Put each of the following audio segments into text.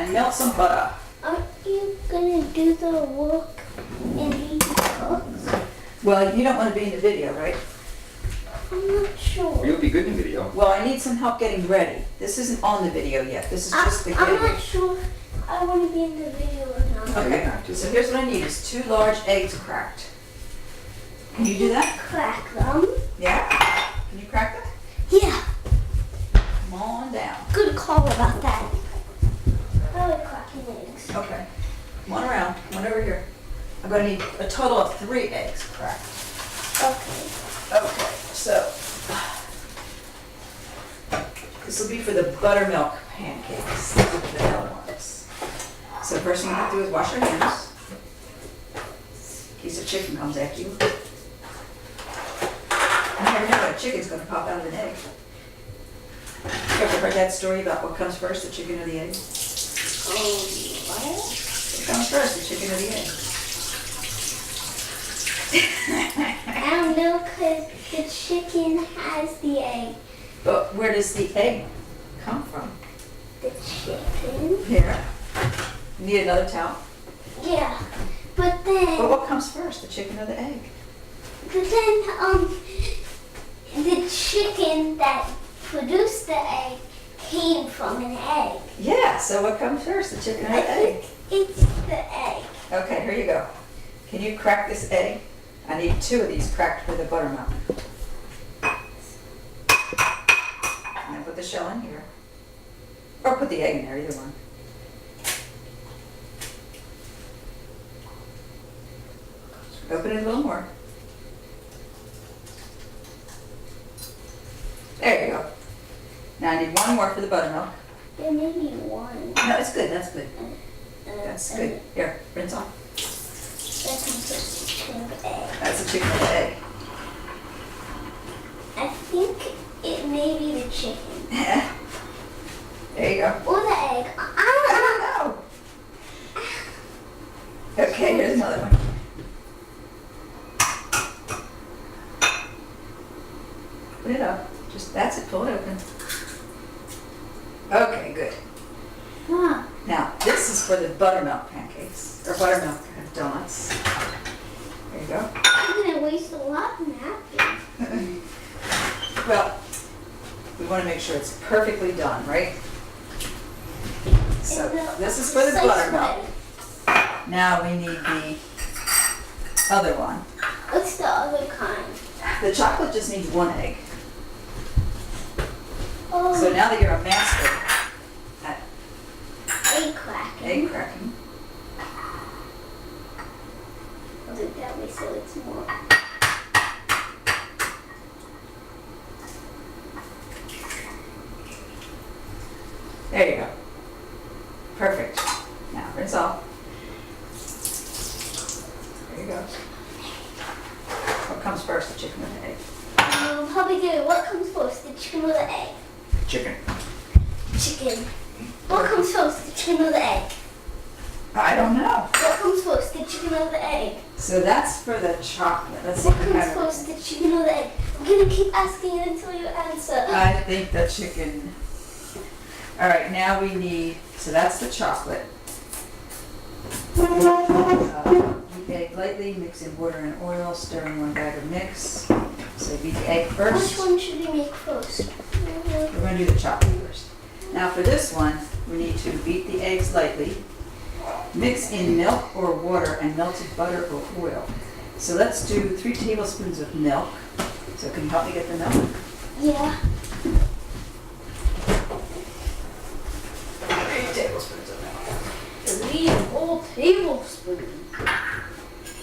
and melt some butter. Aren't you gonna do the work and he cooks? Well, you don't want to be in the video, right? I'm not sure. You would be good in video. Well, I need some help getting ready. This isn't on the video yet. This is just the I'm getting. not sure I want to be in the video or not. Okay, so here's what I need is 2 large eggs cracked. Can you do that? Crack them. Yeah? Can you crack them? Yeah. Come on down. Good call about that. I like cracking eggs. Okay. Come on around. Come on over here. I'm going to need a total of 3 eggs cracked. Okay. Okay, so this will be for the buttermilk pancakes, the vanilla ones. So first thing you have to do is wash your hands. In case a chicken comes after you. You never know when a chicken's going to pop out of an egg. You ever heard that story about what comes first, the chicken or the egg? What? What comes first, the chicken or the egg? I don't know because the chicken has the egg. But where does the egg come from? The chicken? Here. You need another towel? Yeah. But But then, what comes first, the chicken or the egg? the chicken that produced the egg came from an egg. Yeah, so what comes first, the chicken or I the egg? think it's the egg. Okay, here you go. Can you crack this egg? I need 2 of these cracked for the buttermilk. And put the shell in here. Or put the egg in there, either one. Open it a little more. There you go. Now I need 1 more for the buttermilk. There may be one. No, it's good, that's good. That's and good. Here, rinse off. That comes with the chicken or the egg. That's the chicken or the egg. I think it may be the chicken. There you go. Or the egg. I don't know. Okay, here's another one. Put it up. Just, that's it, pull it open. Okay, good. Huh. Now, this is for the buttermilk pancakes, or buttermilk donuts. There you go. I'm going to waste a lot of napkins. Well, we want to make sure it's perfectly done, right? So, this is for the buttermilk. Now we need the other one. What's the other kind? The chocolate just needs 1 egg. Oh, So now that you're a master at egg cracking. egg cracking, I'll do it that way so it's more. there you go. Perfect. Now rinse off. There you go. What comes first, the chicken or the egg? Probably do. What comes first, the chicken or the egg? Chicken. Chicken. What comes first, the chicken or the egg? I don't know. What comes first, the chicken or the egg? So that's for the chocolate. Let's see What if we comes have first, the chicken or the egg? I'm gonna keep asking it until you answer. I think the chicken. All right, now we need, so that's the chocolate. Beat egg lightly, mix in water and oil, stir in 1 bag of mix. So beat the egg Which first. one should we make first? We're going to do the chocolate first. Now for this one, we need to beat the eggs lightly, mix in milk or water and melted butter or oil. So let's do 3 tablespoons of milk. So can you help me get the milk? Yeah. 3 tablespoons of milk. 3 whole tablespoons.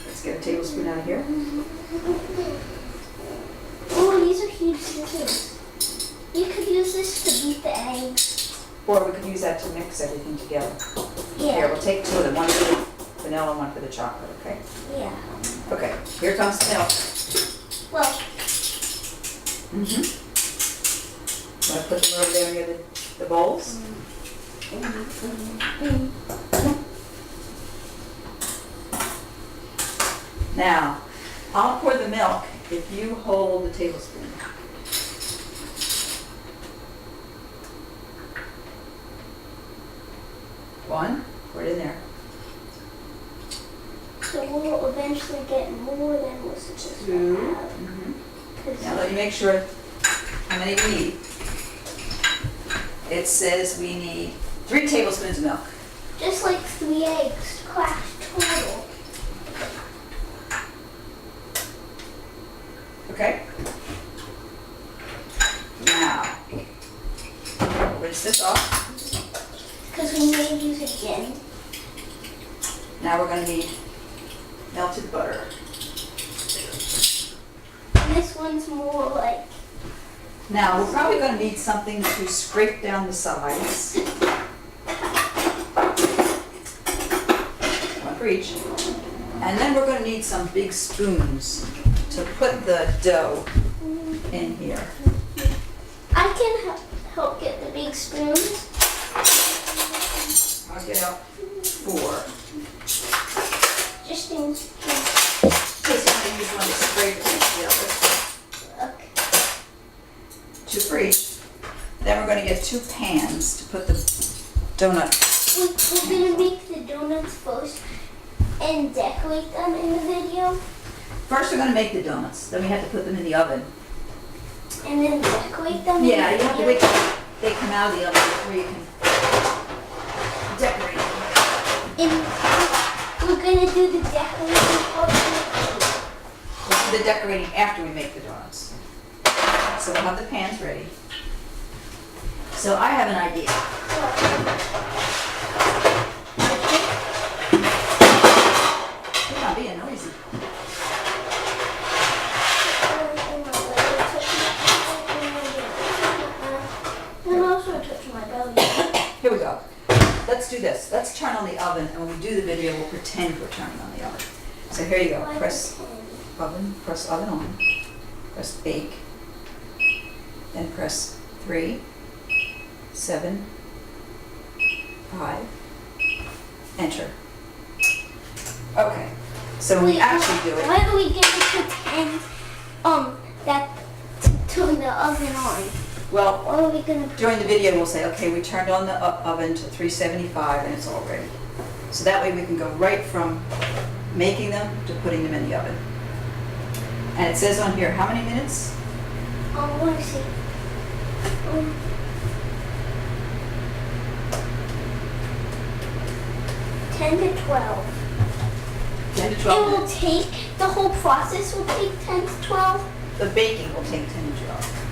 Let's get a tablespoon out of here. Oh, these are huge scissors. You could use this to beat the eggs. Or we could use that to mix everything together. Here, Yeah. we'll take 2 of them, 1 for the vanilla, 1 for the chocolate, okay? Yeah. Okay, here comes the milk. Well, Want to put them over there near the bowls? Now, I'll pour the milk if you hold the tablespoon. 1, put it in there. So we'll eventually get more than we're supposed 2. to have. Mhm. 'Cause Now let me make sure how many we need. It says we need 3 tablespoons of milk. just like 3 eggs cracked total. Okay? Now, rinse this off. Because we may use it again. Now we're going to need melted butter. And this one's more like, Now, we're probably going to need something to scrape down the sides. One for each. And then we're going to need some big spoons to put the dough in here. I can help get the big spoons. I'll get out 4. Just in case. Just want to use one to scrape it together. Okay. 2 for each. Then we're going to get 2 pans to put the donut. We're going to make the donuts first and decorate them in the video. First we're going to make the donuts. Then we have to put them in the oven. And then decorate them Yeah, in you the have to video. wait till they come out of the oven before you can decorate them. And we're going to do the decorating part of We'll do the decorating after we make the donuts. So we'll have the pans ready. So I have an idea. You're not being noisy. And also touch my belly. Here we go. Let's do this. Let's turn on the oven, and when we do the video, we'll pretend we're turning on the oven. So here you go. Press oven on. Press bake. Then press 3, 7, 5, enter. Okay. So when we actually do it, Why are we going to pretend that to turn the oven on? well, What are we going to during the video, we'll say, okay, we turned on the oven to 375 and it's all ready. So that way we can go right from making them to putting them in the oven. And it says on here, how many minutes? I want to see. 10 to 12. 10 to It 12 will minutes. take, the whole process will take 10 to 12. The baking will take 10 to 12.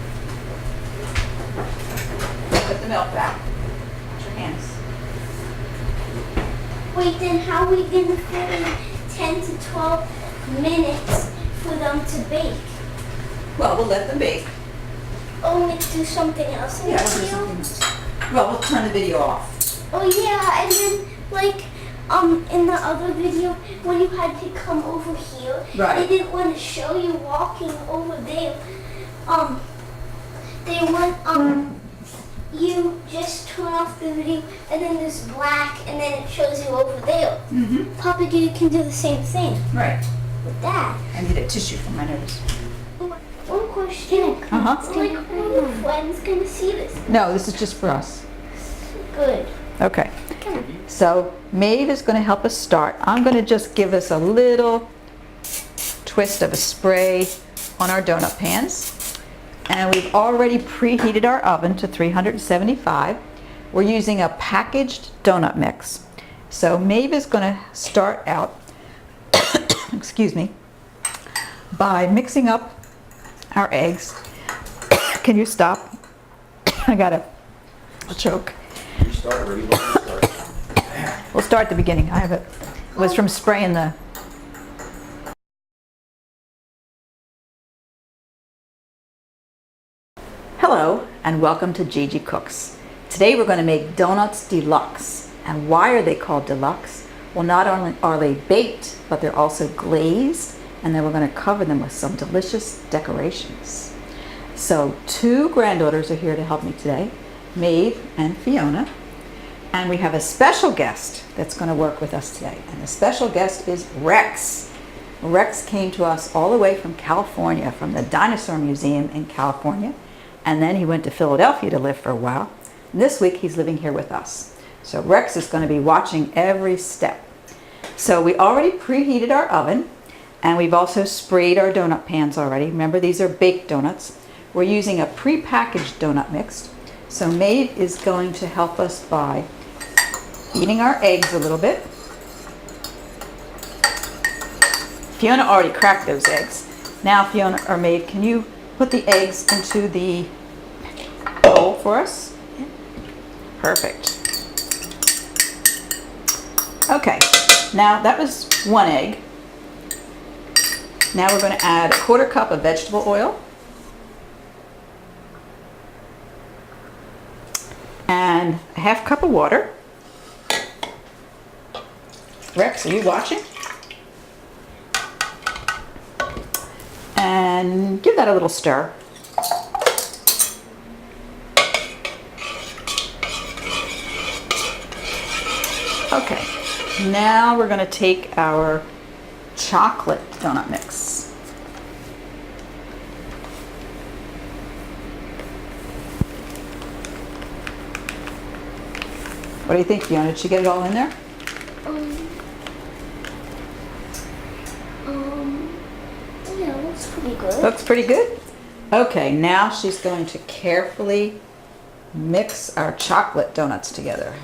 Put the milk back. Wash your hands. Wait, then how are we going to fit in 10 to 12 minutes for them to bake? Well, we'll let them bake. Oh, let's do something else in Yeah, the we'll do video? something else. Well, we'll turn the video off. Oh yeah, and then like in the other video when you had to come over here, Right. they didn't want to show you walking over there. They want you just turn off the video and then there's black and then it shows you over there. Mm-hmm. Papa, you can do the same thing Right. with that. I need a tissue for my nose. One question. Uh-huh. Like, are your friends gonna see this? No, this is just for us. Good. Okay. So Maeve is going to help us start. I'm going to just give us a little twist of a spray on our donut pans. And we've already preheated our oven to 375. We're using a packaged donut mix. So Maeve is going to start out, excuse me, by mixing up our eggs. Can you stop? I got a choke. You start already, but you start. We'll start at the beginning. I have it. It was from spraying the. Hello and welcome to Gigi Cooks. Today we're going to make donuts deluxe. And why are they called deluxe? Well, not only are they baked, but they're also glazed, and then we're going to cover them with some delicious decorations. So 2 granddaughters are here to help me today, Maeve and Fiona. And we have a special guest that's going to work with us today. And the special guest is Rex. Rex came to us all the way from California, from the Dinosaur Museum in California. And then he went to Philadelphia to live for a while. And this week he's living here with us. So Rex is going to be watching every step. So we already preheated our oven, and we've also sprayed our donut pans already. Remember, these are baked donuts. We're using a pre-packaged donut mix. So Maeve is going to help us by beating our eggs a little bit. Fiona already cracked those eggs. Now Fiona or Maeve, can you put the eggs into the bowl for us? Perfect. Okay, now that was one egg. Now we're going to add a 1/4 cup of vegetable oil. And a 1/2 cup of water. Rex, are you watching? And give that a little stir. Okay, now we're going to take our chocolate donut mix. What do you think, Fiona? Did she get it all in there? Yeah, looks pretty good. Looks pretty good? Okay, now she's going to carefully mix our chocolate donuts together.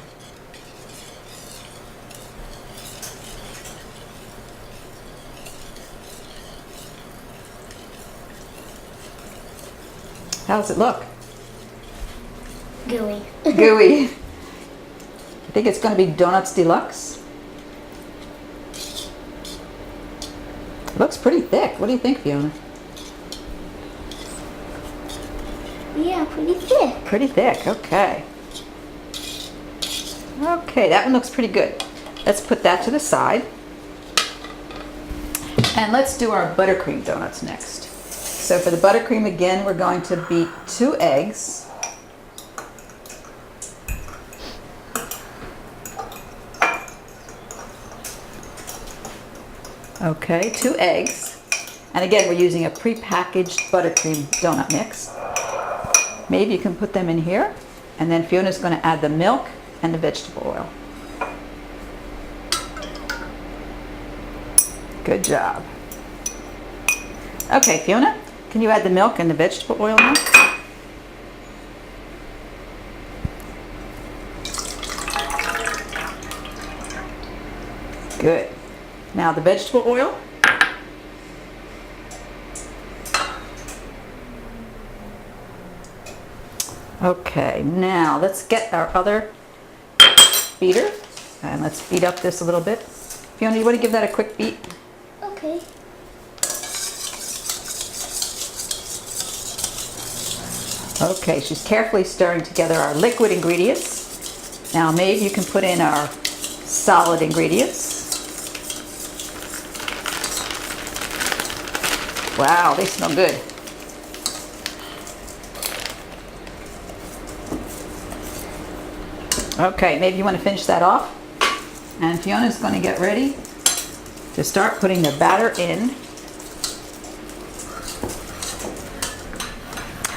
How does it look? Gooey. Gooey. I think it's going to be Donuts Deluxe. It looks pretty thick. What do you think, Fiona? Yeah, pretty thick. Pretty thick, okay. Okay, that one looks pretty good. Let's put that to the side. And let's do our buttercream donuts next. So for the buttercream, again, we're going to beat 2 eggs. Okay, 2 eggs. And again, we're using a pre-packaged buttercream donut mix. Maybe you can put them in here. And then Fiona's going to add the milk and the vegetable oil. Good job. Okay, Fiona, can you add the milk and the vegetable oil now? Good. Now the vegetable oil. Okay, now let's get our other beater and let's beat up this a little bit. Fiona, you want to give that a quick beat? Okay. Okay, she's carefully stirring together our liquid ingredients. Now, Maeve, you can put in our solid ingredients. Wow, they smell good. Okay, maybe you want to finish that off. And Fiona's going to get ready to start putting the batter in.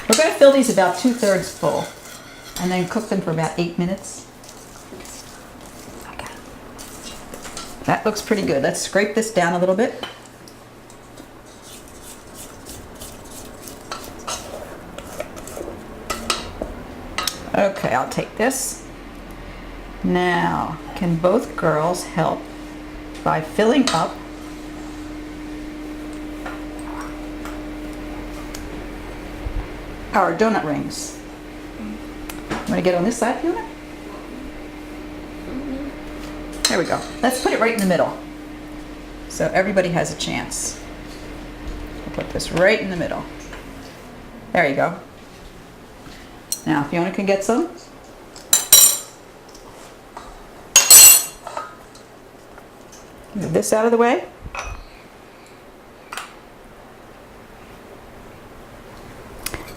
We're going to fill these about 2/3 full and then cook them for about 8 minutes. Okay. That looks pretty good. Let's scrape this down a little bit. Okay, I'll take this. Now, can both girls help by filling up our donut rings? Want to get on this side, Fiona? There we go. Let's put it right in the middle so everybody has a chance. We'll put this right in the middle. There you go. Now, Fiona can get some. Move this out of the way.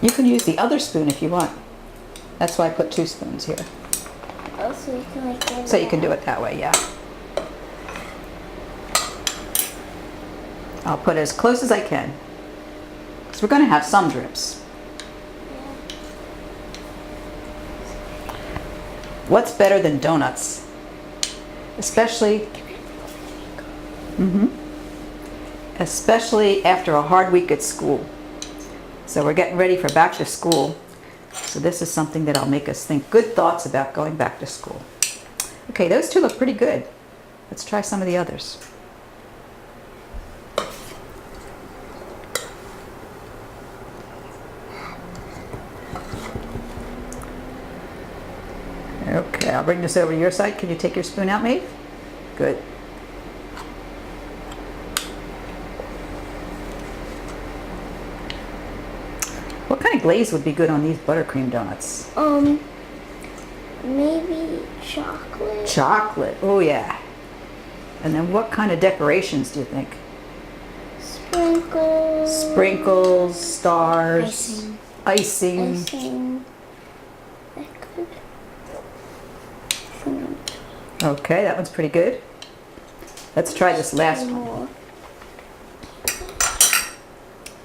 You can use the other spoon if you want. That's why I put 2 spoons here. Oh, so you can like it. So you can do it that way, yeah. I'll put as close as I can. Because we're going to have some drips. What's better than donuts? Especially, especially after a hard week at school. So we're getting ready for back to school. So this is something that'll make us think good thoughts about going back to school. Okay, those two look pretty good. Let's try some of the others. Okay, I'll bring this over to your side. Can you take your spoon out, Maeve? Good. What kind of glaze would be good on these buttercream donuts? Maybe chocolate. Chocolate, oh yeah. And then what kind of decorations do you think? Sprinkles. Sprinkles, stars, icing. Icing. That could. Okay, that one's pretty good. Let's try this last one. More.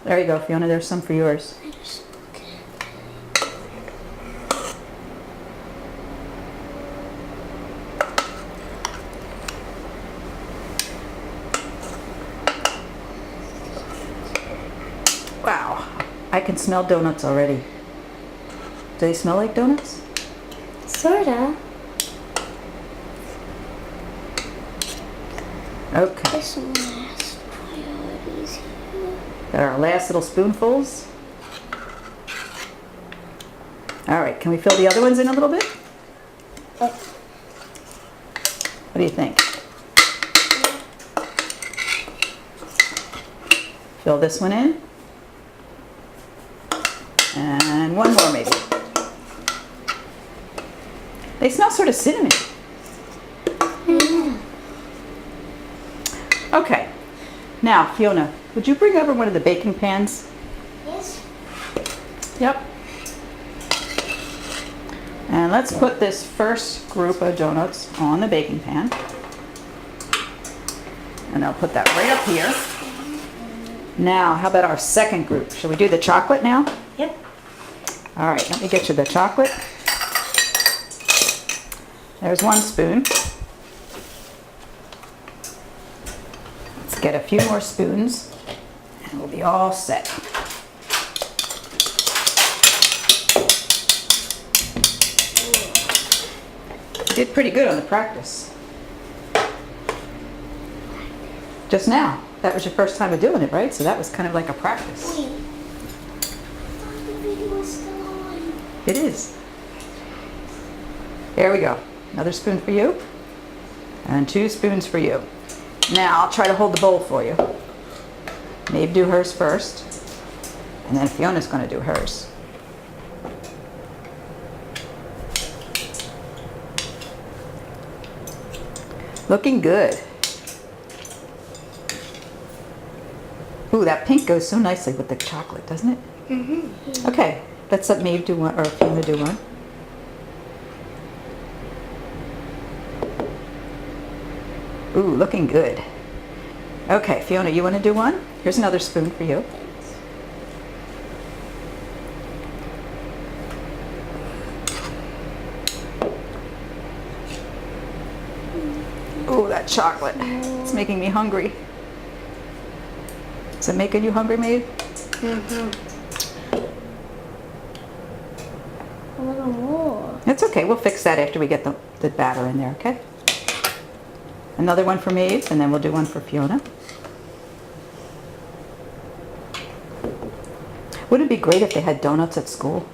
There you go, Fiona, there's some for yours. Wow, I can smell donuts already. Do they smell like donuts? Sorta. Okay, There's some last priorities here. got our last little spoonfuls. All right, can we fill the other ones in a little bit? Oh. What do you think? Fill this one in. And one more maybe. They smell sort of cinnamon. Okay. Now, Fiona, would you bring over one of the baking pans? Yes. Yep. And let's put this first group of donuts on the baking pan. And I'll put that right up here. Now, how about our second group? Shall we do the chocolate now? Yep. All right, let me get you the chocolate. There's one spoon. Let's get a few more spoons and we'll be all set. You did pretty good on the practice. Just now. That was your first time of doing it, right? So that was kind of like a practice. Wait. I thought the video was still on. It is. There we go. Another spoon for you. And 2 spoons for you. Now I'll try to hold the bowl for you. Maeve do hers first. And then Fiona's going to do hers. Looking good. Ooh, that pink goes so nicely with the chocolate, doesn't it? Mm-hmm. Okay, let's let Maeve do one, or Fiona do one. Ooh, looking good. Okay, Fiona, you want to do one? Here's another spoon for you. Ooh, that chocolate. It's making me hungry. Is it making you hungry, Maeve? Mm-hmm. A little more. It's okay. We'll fix that after we get the batter in there, okay? Another one for Maeve, and then we'll do one for Fiona. Wouldn't it be great if they had donuts at school?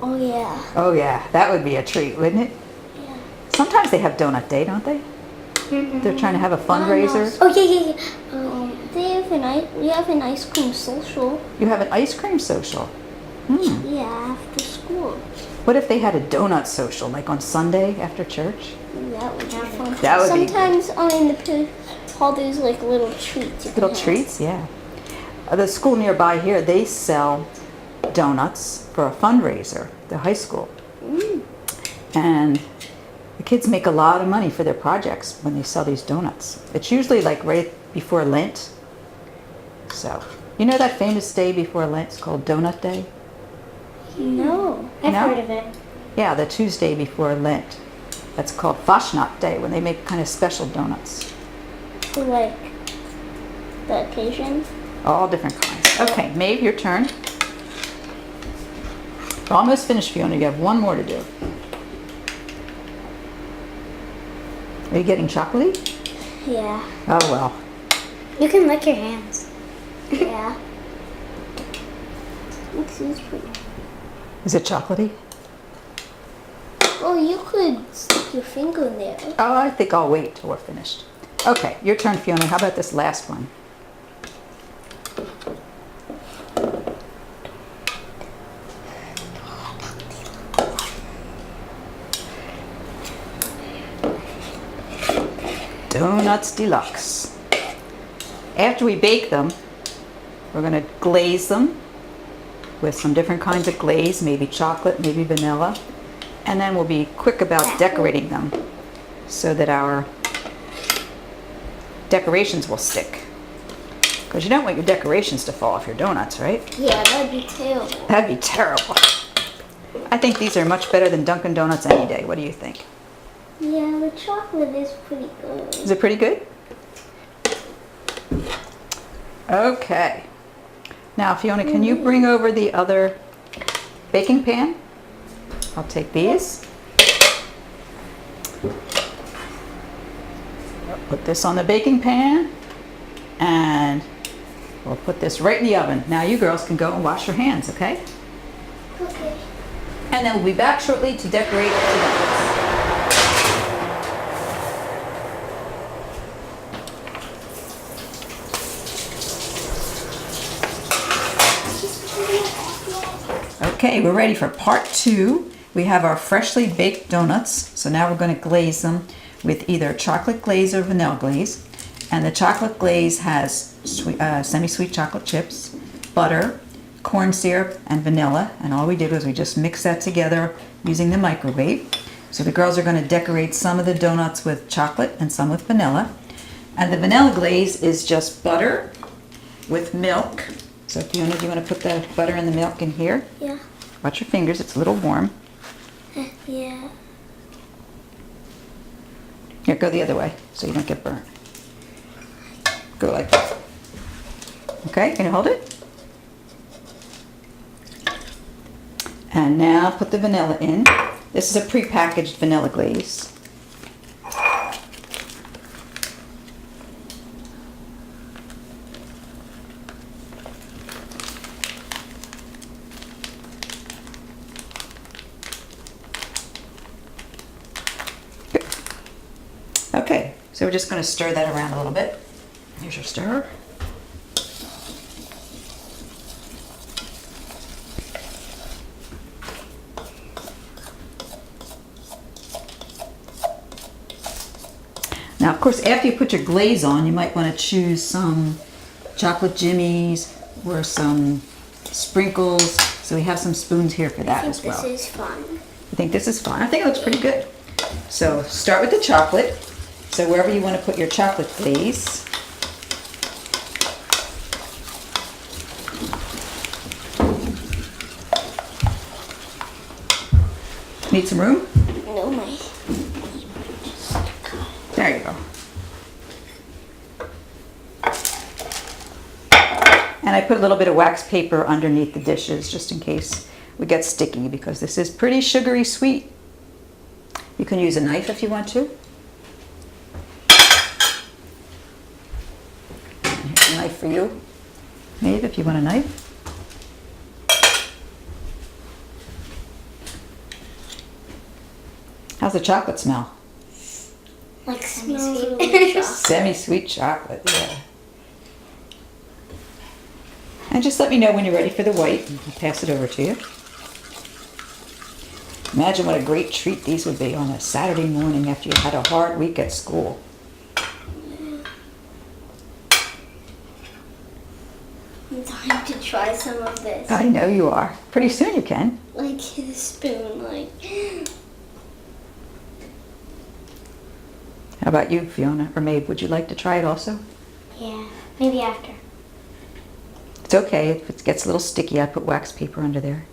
Oh yeah. Oh yeah, that would be a treat, wouldn't it? Yeah. Sometimes they have donut day, don't they? They're trying to have a fundraiser. Oh yeah. They have we have an ice cream social. You have an ice cream social. Hmm. Yeah, after school. What if they had a donut social, like on Sunday after church? That would be fun. That would be Sometimes all these like little treats. You can little have. treats, yeah. The school nearby here, they sell donuts for a fundraiser, the high school. And the kids make a lot of money for their projects when they sell these donuts. It's usually like right before Lent. So, you know that famous day before Lent is called Donut Day? No, I've No? heard of it. Yeah, the Tuesday before Lent. That's called Fastnacht Day, when they make kind of special donuts. For like the occasion. All different kinds. Okay, Maeve, your turn. We're almost finished, Fiona. You have one more to do. Are you getting chocolatey? Yeah. Oh, well. You can lick your hands. Yeah. It's pretty. Is it chocolatey? Oh, you could stick your finger in there. Oh, I think I'll wait till we're finished. Okay, your turn, Fiona. How about this last one? Donuts Deluxe. After we bake them, we're going to glaze them with some different kinds of glaze, maybe chocolate, maybe vanilla. And then we'll be quick about decorating them so that our decorations will stick. Because you don't want your decorations to fall off your donuts, right? Yeah, that'd be terrible. That'd be terrible. I think these are much better than Dunkin' Donuts any day. What do you think? Yeah, the chocolate is pretty good. Is it pretty good? Okay. Now, Fiona, can you bring over the other baking pan? I'll take these. Put this on the baking pan. And we'll put this right in the oven. Now you girls can go and wash your hands, okay? Okay. And then we'll be back shortly to decorate the donuts. Okay, we're ready for part 2. We have our freshly baked donuts. So now we're going to glaze them with either chocolate glaze or vanilla glaze. And the chocolate glaze has semi-sweet chocolate chips, butter, corn syrup, and vanilla. And all we did was we just mixed that together using the microwave. So the girls are going to decorate some of the donuts with chocolate and some with vanilla. And the vanilla glaze is just butter with milk. So Fiona, do you want to put the butter and the milk in here? Yeah. Watch your fingers, it's a little warm. Yeah. Here, go the other way so you don't get burnt. Go like that. Okay, can you hold it? And now put the vanilla in. This is a pre-packaged vanilla glaze. Okay, so we're just going to stir that around a little bit. Here's your stirrer. Now, of course, after you put your glaze on, you might want to choose some chocolate jimmies or some sprinkles. So we have some spoons here for that as well. This is fun. I think this is fun. I think it looks pretty good. So start with the chocolate. So wherever you want to put your chocolate glaze. Need some room? No, my. There you go. And I put a little bit of wax paper underneath the dishes just in case we get sticky because this is pretty sugary sweet. You can use a knife if you want to. Here's a knife for you. Maeve, if you want a knife. How's the chocolate smell? Like semi-sweet. Semi-sweet chocolate, yeah. And just let me know when you're ready for the white and I'll pass it over to you. Imagine what a great treat these would be on a Saturday morning after you had a hard week at school. I'm dying to try some of this. I know you are. Pretty soon you can. Like the spoon, like. How about you, Fiona or Maeve? Would you like to try it also? Yeah, maybe after. It's okay. If it gets a little sticky, I put wax paper under there.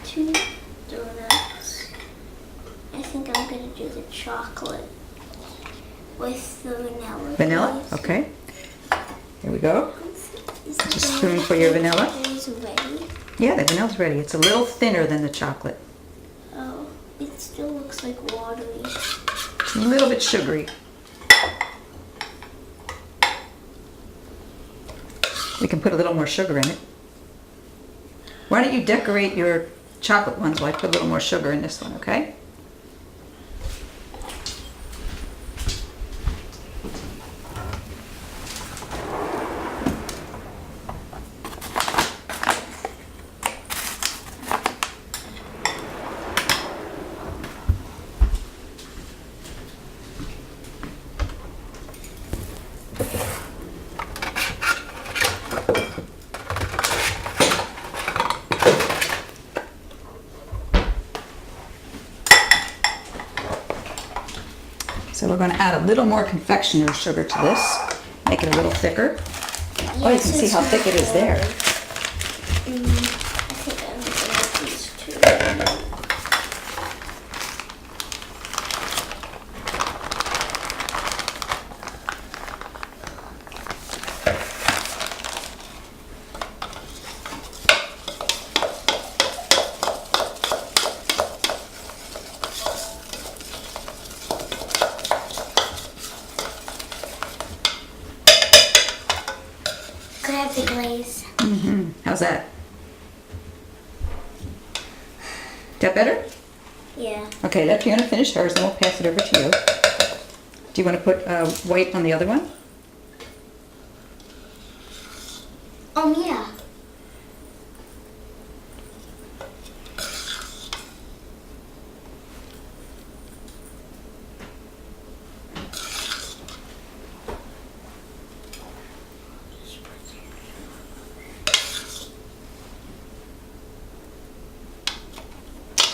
2 donuts. gonna do the chocolate with the vanilla. Vanilla, please. okay. Here we go. Is the Just a spoon for your vanilla. Is ready? Yeah, the vanilla's ready. It's a little thinner than the chocolate. Oh, it still looks like watery. It's a little bit sugary. We can put a little more sugar in it. Why don't you decorate your chocolate ones while I put a little more sugar in this one, okay? So we're going to add a little more confectioner's sugar to this, make it a little thicker. Oh, you can see how thick it is there. I think I'm gonna do these two. Grab the glaze. How's that? Is that better? Yeah. Okay, let Fiona finish hers, then we'll pass it over to you. Do you want to put white on the other one? Yeah.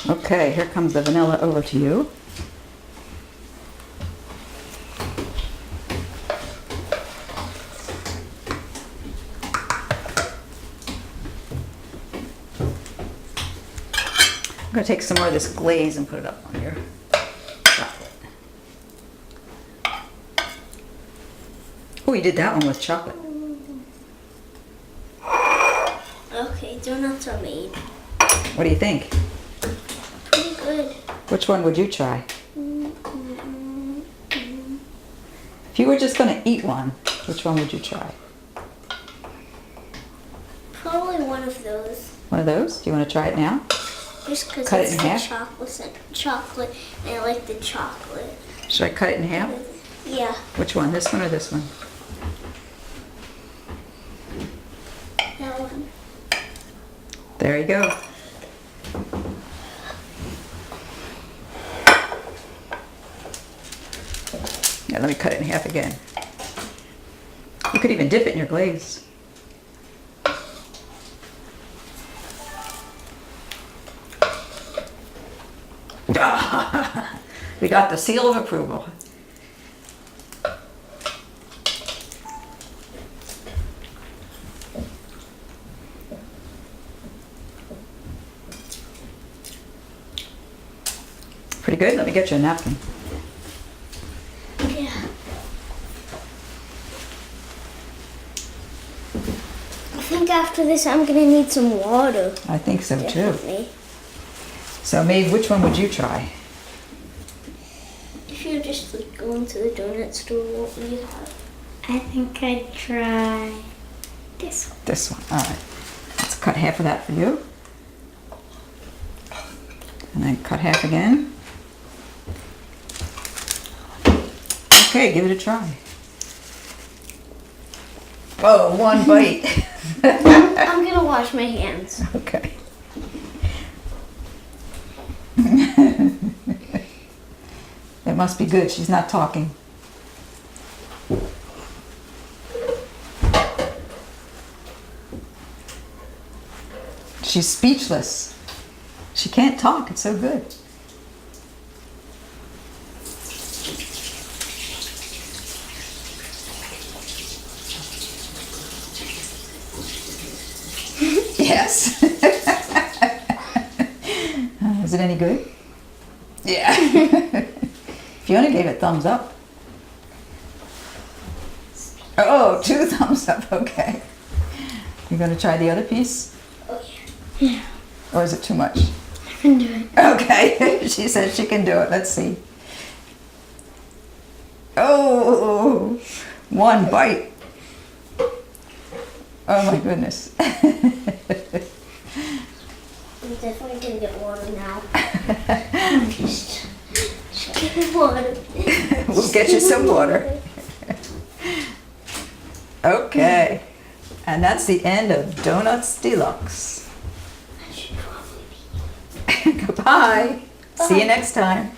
Okay, here comes the vanilla over to you. I'm going to take some more of this glaze and put it up on your chocolate. Oh, you did that one with chocolate. Okay, donuts are made. What do you think? Pretty good. Which one would you try? If you were just going to eat one, which one would you try? Probably one of those. One of those? Do you want to try it now? Just because Cut it it's in the half? chocolate, and I like the chocolate. Should I cut it in half? Yeah, Which one? This one or this one? that one. There you go. Yeah, let me cut it in half again. You could even dip it in your glaze. We got the seal of approval. Pretty good. Let me get you a napkin. Yeah. I think after this I'm gonna need some water. I think so too. Definitely. So Maeve, which one would you try? If you're just like going to the donut store, what would you have? I think I'd try this one. This one. All right. Let's cut half of that for you. And then cut half again. Okay, give it a try. Oh, one bite. I'm gonna wash my hands. Okay. It must be good. She's not talking. She's speechless. She can't talk. It's so good. Yes. Is it any good? Yeah. Fiona gave it thumbs up. Oh, 2 thumbs up, okay. You gonna try the other piece? Yeah, Or is it too much? I can do it. Okay, she said she can do it. Let's see. Oh, 1 bite. Oh my goodness. I'm definitely gonna get water now. Just give me water. We'll get you some water. Okay, and that's the end of Donuts Deluxe. I should probably be. Goodbye. See you next time.